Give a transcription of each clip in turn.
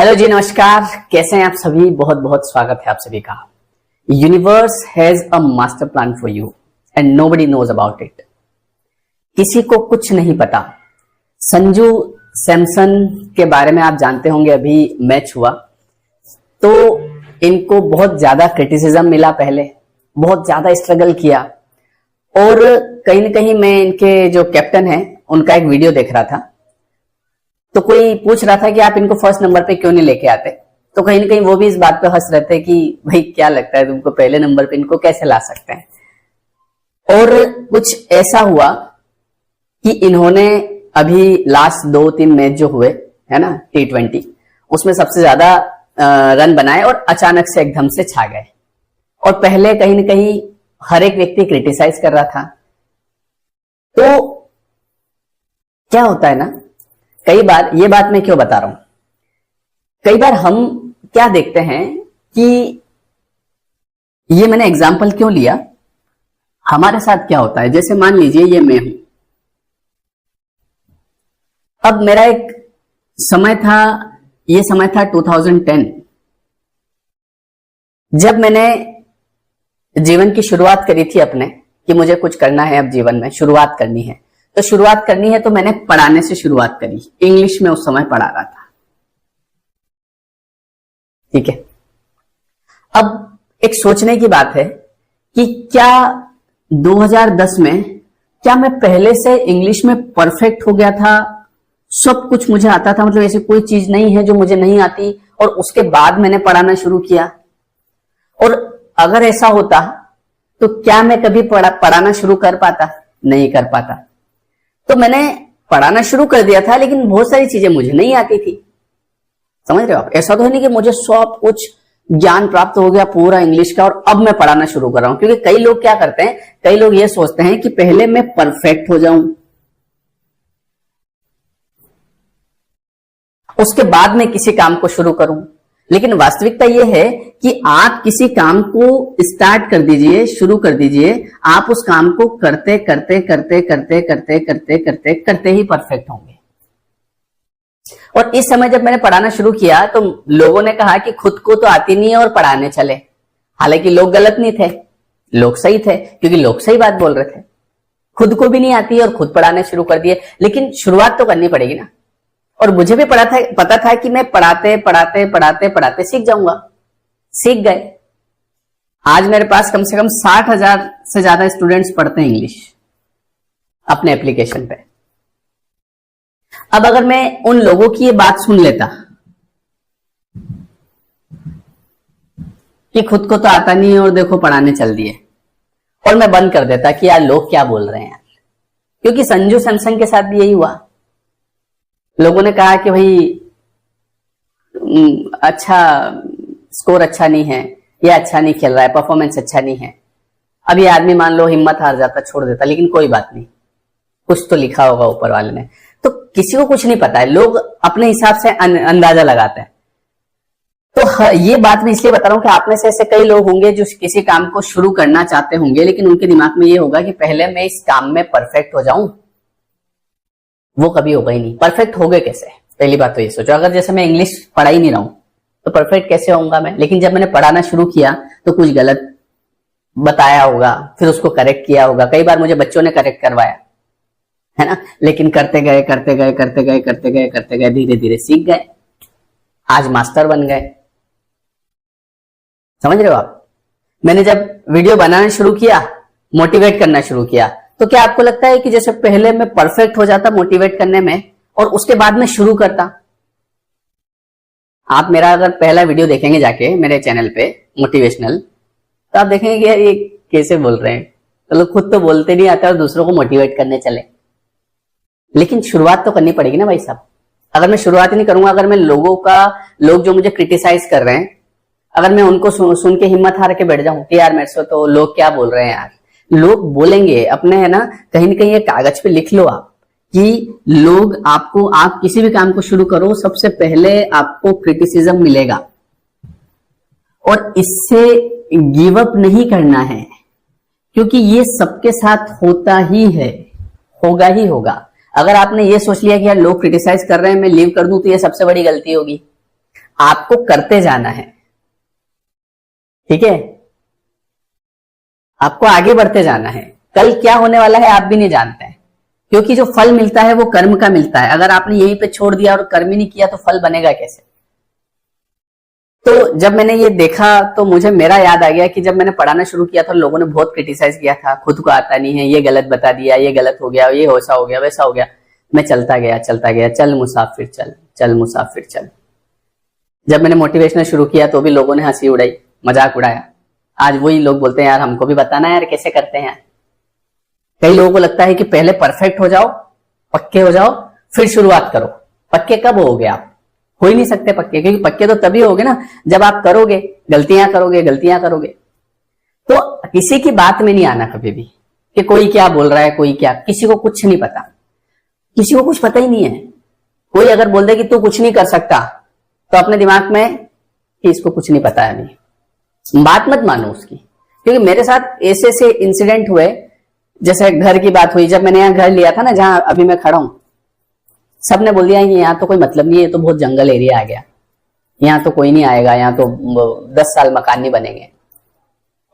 Hello जी, नमस्कार। कैसे हैं आप सभी? बहुत बहुत स्वागत है आप सभी का। Universe has a master plan for you and nobody knows about it. किसी को कुछ नहीं पता। संजू सैमसन के बारे में आप जानते होंगे, अभी मैच हुआ तो इनको बहुत ज्यादा क्रिटिसिज्म मिला, पहले बहुत ज्यादा स्ट्रगल किया और कहीं ना कहीं मैं इनके जो कैप्टन हैं उनका एक वीडियो देख रहा था तो कोई पूछ रहा था कि आप इनको फर्स्ट नंबर पे क्यों नहीं लेके आते, तो कहीं ना कहीं वो भी इस बात पे हंस रहे थे कि भाई क्या लगता है तुमको, पहले नंबर पे इनको कैसे ला सकते हैं। और कुछ ऐसा हुआ कि इन्होंने अभी लास्ट 2-3 मैच जो हुए है ना T20, उसमें सबसे ज्यादा रन बनाए और अचानक से एकदम से छा गए। और पहले कहीं ना कहीं हर एक व्यक्ति क्रिटिसाइज कर रहा था। तो क्या होता है ना, कई बार, ये बात मैं क्यों बता रहा हूं, कई बार हम क्या देखते हैं कि ये मैंने एग्जाम्पल क्यों लिया, हमारे साथ क्या होता है। जैसे मान लीजिए ये मैं हूं, अब मेरा एक समय था, ये समय था 2010, जब मैंने जीवन की शुरुआत करी थी अपने कि मुझे कुछ करना है, अब जीवन में शुरुआत करनी है। तो शुरुआत करनी है तो मैंने पढ़ाने से शुरुआत करी। इंग्लिश में उस समय पढ़ा रहा था, ठीक है। अब एक सोचने की बात है कि क्या 2010 में क्या मैं पहले से इंग्लिश में परफेक्ट हो गया था, सब कुछ मुझे आता था, मतलब ऐसी कोई चीज नहीं है जो मुझे नहीं आती, और उसके बाद मैंने पढ़ाना शुरू किया। और अगर ऐसा होता तो क्या मैं कभी पढ़ाना शुरू कर पाता? नहीं कर पाता। तो मैंने पढ़ाना शुरू कर दिया था, लेकिन बहुत सारी चीजें मुझे नहीं आती थी। समझ रहे हो आप? ऐसा तो है नहीं कि मुझे सब कुछ ज्ञान प्राप्त हो गया पूरा इंग्लिश का और अब मैं पढ़ाना शुरू कर रहा हूं। क्योंकि कई लोग क्या करते हैं, कई लोग ये सोचते हैं कि पहले मैं परफेक्ट हो जाऊं, उसके बाद मैं किसी काम को शुरू करूं। लेकिन वास्तविकता यह है कि आप किसी काम को स्टार्ट कर दीजिए, शुरू कर दीजिए, आप उस काम को करते करते करते करते करते करते करते करते ही परफेक्ट होंगे। और इस समय जब मैंने पढ़ाना शुरू किया तो लोगों ने कहा कि खुद को तो आती नहीं है और पढ़ाने चले। हालांकि लोग गलत नहीं थे, लोग सही थे, क्योंकि लोग सही बात बोल रहे थे। खुद को भी नहीं आती है और खुद पढ़ाने शुरू कर दिए, लेकिन शुरुआत तो करनी पड़ेगी ना। और मुझे भी पता था कि मैं पढ़ाते पढ़ाते पढ़ाते पढ़ाते सीख जाऊंगा। सीख गए। आज मेरे पास कम से कम 60,000 से ज्यादा स्टूडेंट्स पढ़ते हैं इंग्लिश अपने एप्लीकेशन पे। अब अगर मैं उन लोगों की ये बात सुन लेता कि खुद को तो आता नहीं है और देखो पढ़ाने चल दिए, और मैं बंद कर देता कि यार लोग क्या बोल रहे हैं यार। क्योंकि संजू सैमसन के साथ भी यही हुआ। लोगों ने कहा कि भाई अच्छा स्कोर अच्छा नहीं है, या अच्छा नहीं खेल रहा है, परफॉर्मेंस अच्छा नहीं है। अब ये आदमी मान लो हिम्मत हार जाता, छोड़ देता, लेकिन कोई बात नहीं, कुछ तो लिखा होगा ऊपर वाले ने। तो किसी को कुछ नहीं पता है, लोग अपने हिसाब से अंदाजा लगाते हैं। तो ये बात मैं इसलिए बता रहा हूं कि आप में से ऐसे कई लोग होंगे जो किसी काम को शुरू करना चाहते होंगे, लेकिन उनके दिमाग में ये होगा कि पहले मैं इस काम में परफेक्ट हो जाऊं। वो कभी होगा ही नहीं। परफेक्ट हो गए कैसे? पहली बात तो ये सोचो, अगर जैसे मैं इंग्लिश पढ़ा ही नहीं रहा हूं तो परफेक्ट कैसे होऊंगा मैं? लेकिन जब मैंने पढ़ाना शुरू किया तो कुछ गलत बताया होगा, फिर उसको करेक्ट किया होगा। कई बार मुझे बच्चों ने करेक्ट करवाया है ना, लेकिन करते गए करते गए करते गए करते गए करते गए, धीरे धीरे सीख गए, आज मास्टर बन गए। समझ रहे हो आप? मैंने जब वीडियो बनाना शुरू किया, मोटिवेट करना शुरू किया, तो क्या आपको लगता है कि जैसे पहले मैं परफेक्ट हो जाता मोटिवेट करने में और उसके बाद मैं शुरू करता? आप मेरा अगर पहला वीडियो देखेंगे जाके मेरे चैनल पे मोटिवेशनल, तो आप देखेंगे कि यार ये कैसे बोल रहे हैं, तो लोग खुद तो बोलते नहीं आते और दूसरों को मोटिवेट करने चले। लेकिन शुरुआत तो करनी पड़ेगी ना भाई साहब। अगर मैं शुरुआत ही नहीं करूंगा, अगर मैं लोग जो मुझे क्रिटिसाइज कर रहे हैं, अगर मैं उनको सुन के हिम्मत हार के बैठ जाऊं कि यार मेरे से तो लोग क्या बोल रहे हैं यार, लोग बोलेंगे अपने, है ना, कहीं ना कहीं ये कागज पे लिख लो आप कि लोग आपको, आप किसी भी काम को शुरू करो सबसे पहले आपको क्रिटिसिज्म मिलेगा, और इससे गिव अप नहीं करना है, क्योंकि ये सबके साथ होता ही है, होगा ही होगा। अगर आपने ये सोच लिया कि यार लोग क्रिटिसाइज कर रहे हैं मैं लीव कर दूं तो ये सबसे बड़ी गलती होगी। आपको करते जाना है, ठीक है, आपको आगे बढ़ते जाना है। कल क्या होने वाला है आप भी नहीं जानते हैं, क्योंकि जो फल मिलता है वो कर्म का मिलता है। अगर आपने यहीं पे छोड़ दिया और कर्म ही नहीं किया तो फल बनेगा कैसे? तो जब मैंने ये देखा तो मुझे मेरा याद आ गया कि जब मैंने पढ़ाना शुरू किया था लोगों ने बहुत क्रिटिसाइज किया था, खुद को आता नहीं है, ये गलत बता दिया, ये गलत हो गया, ये ऐसा हो गया, वैसा हो गया। मैं चलता गया, चल मुसाफिर चल, चल मुसाफिर चल। जब मैंने मोटिवेशनल शुरू किया तो भी लोगों ने हंसी उड़ाई, मजाक उड़ाया। आज वही लोग बोलते हैं यार हमको भी बताना है यार कैसे करते हैं। कई लोगों को लगता है कि पहले परफेक्ट हो जाओ, पक्के हो जाओ, फिर शुरुआत करो। पक्के कब होगे आप? हो ही नहीं सकते पक्के, क्योंकि पक्के तो तभी होगे ना जब आप करोगे, गलतियां करोगे। तो किसी की बात में नहीं आना कभी भी कि कोई क्या बोल रहा है, कोई क्या, किसी को कुछ नहीं पता, किसी को कुछ पता ही नहीं है। कोई अगर बोल दे कि तू कुछ नहीं कर सकता तो अपने दिमाग में कि इसको कुछ नहीं पता है, अभी बात मत मानो उसकी। क्योंकि मेरे साथ ऐसे ऐसे इंसिडेंट हुए, जैसे घर की बात हुई, जब मैंने यहाँ घर लिया था ना जहां अभी मैं खड़ा हूं, सबने बोल दिया कि यहाँ तो कोई मतलब नहीं है, तो बहुत जंगल एरिया आ गया, यहाँ तो कोई नहीं आएगा, यहाँ तो 10 साल मकान नहीं बनेंगे।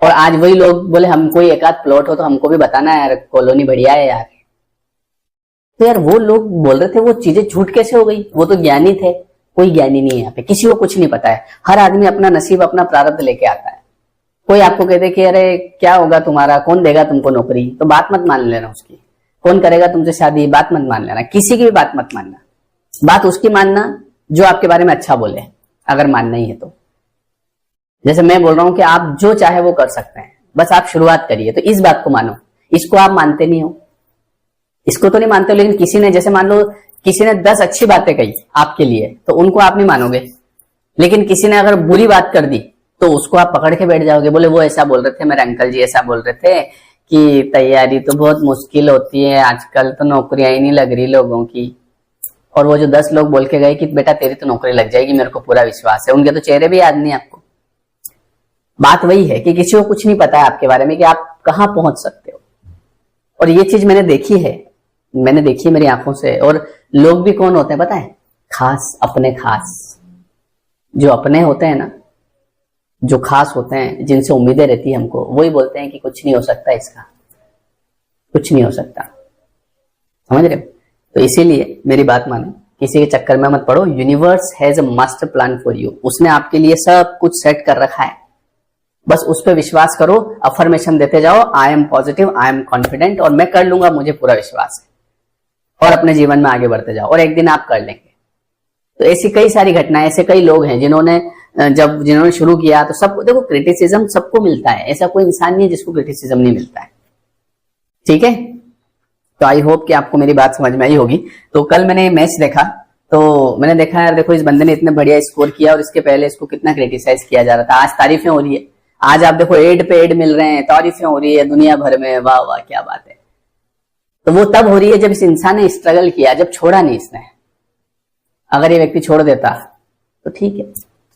और आज वही लोग बोले हम कोई एक आध प्लॉट हो तो हमको भी बताना है यार, कॉलोनी बढ़िया है यार। तो यार वो लोग बोल रहे थे, वो चीजें झूठ कैसे हो गई? वो तो ज्ञानी थे। कोई ज्ञानी नहीं है यहाँ पे, किसी को कुछ नहीं पता है। हर आदमी अपना नसीब, अपना प्रारब्ध लेके आता है। कोई आपको कहते कि अरे क्या होगा तुम्हारा, कौन देगा तुमको नौकरी, तो बात मत मान लेना उसकी। कौन करेगा तुमसे शादी, बात मत मान लेना। किसी की भी बात मत मानना, बात उसकी मानना जो आपके बारे में अच्छा बोले, अगर मानना ही है तो। जैसे मैं बोल रहा हूं कि आप जो चाहे वो कर सकते हैं, बस आप शुरुआत करिए। तो इस बात को मानो। इसको आप मानते नहीं हो, इसको तो नहीं मानते हो, लेकिन किसी ने, जैसे मान लो किसी ने 10 अच्छी बातें कही आपके लिए, तो उनको आप नहीं मानोगे। लेकिन किसी ने अगर बुरी बात कर दी तो उसको आप पकड़ के बैठ जाओगे, बोले वो ऐसा बोल रहे थे, मेरे अंकल जी ऐसा बोल रहे थे कि तैयारी तो बहुत मुश्किल होती है, आजकल तो नौकरियां ही नहीं लग रही लोगों की। और वो जो 10 लोग बोल के गए कि बेटा तेरी तो नौकरी लग जाएगी, मेरे को पूरा विश्वास है, उनके तो चेहरे भी याद नहीं आपको। बात वही है कि किसी को कुछ नहीं पता है आपके बारे में कि आप कहाँ पहुंच सकते हो। और ये चीज मैंने देखी है, मेरी आंखों से। और लोग भी कौन होते हैं पता है? खास, अपने खास जो अपने होते हैं ना, जो खास होते हैं, जिनसे उम्मीदें रहती है हमको, वही बोलते हैं कि कुछ नहीं हो सकता, इसका कुछ नहीं हो सकता। समझ रहे हो? तो इसीलिए मेरी बात मानो, किसी के चक्कर में मत पड़ो। Universe has a master plan for you. उसने आपके लिए सब कुछ सेट कर रखा है, बस उस पर विश्वास करो, अफर्मेशन देते जाओ, I am positive, I am confident, और मैं कर लूंगा, मुझे पूरा विश्वास है। और अपने जीवन में आगे बढ़ते जाओ, और एक दिन आप कर लेंगे। तो ऐसी कई सारी घटनाएं, ऐसे कई लोग हैं जिन्होंने शुरू किया, तो सबको देखो, क्रिटिसिज्म सबको मिलता है, ऐसा कोई इंसान नहीं है जिसको क्रिटिसिज्म नहीं मिलता है। ठीक है, तो आई होप कि आपको मेरी बात समझ में आई होगी। तो कल मैंने मैच देखा, तो मैंने देखा यार देखो इस बंदे ने इतने बढ़िया स्कोर किया, और इसके पहले इसको कितना क्रिटिसाइज किया जा रहा था। आज तारीफें हो रही है, आज आप देखो एड पे एड मिल रहे हैं, तारीफें हो रही है दुनिया भर में, वाह वाह क्या बात है। तो वो तब हो रही है जब इस इंसान ने स्ट्रगल किया, जब छोड़ा नहीं इसने। अगर ये व्यक्ति छोड़ देता तो ठीक है,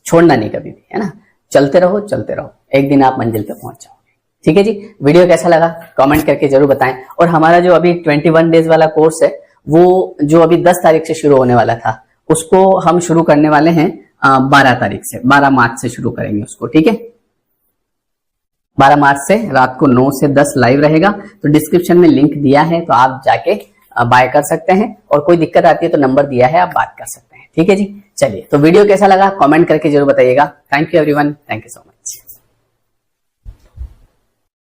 छोड़ना नहीं कभी भी, है ना। चलते रहो, एक दिन आप मंजिल पे पहुंच जाओगे। ठीक है जी, वीडियो कैसा लगा कमेंट करके जरूर बताएं। और हमारा जो अभी 21 डेज वाला कोर्स है, वो जो अभी 10 तारीख से शुरू होने वाला था, उसको हम शुरू करने वाले हैं 12 तारीख से, 12 मार्च से शुरू करेंगे उसको। ठीक है, 12 मार्च से रात को 9 से 10 लाइव रहेगा। तो डिस्क्रिप्शन में लिंक दिया है, तो आप जाके बाय कर सकते हैं। और कोई दिक्कत आती है तो नंबर दिया है, आप बात कर सकते हैं। ठीक है जी, चलिए, तो वीडियो कैसा लगा कमेंट करके जरूर बताइएगा। Thank you everyone, thank you so much.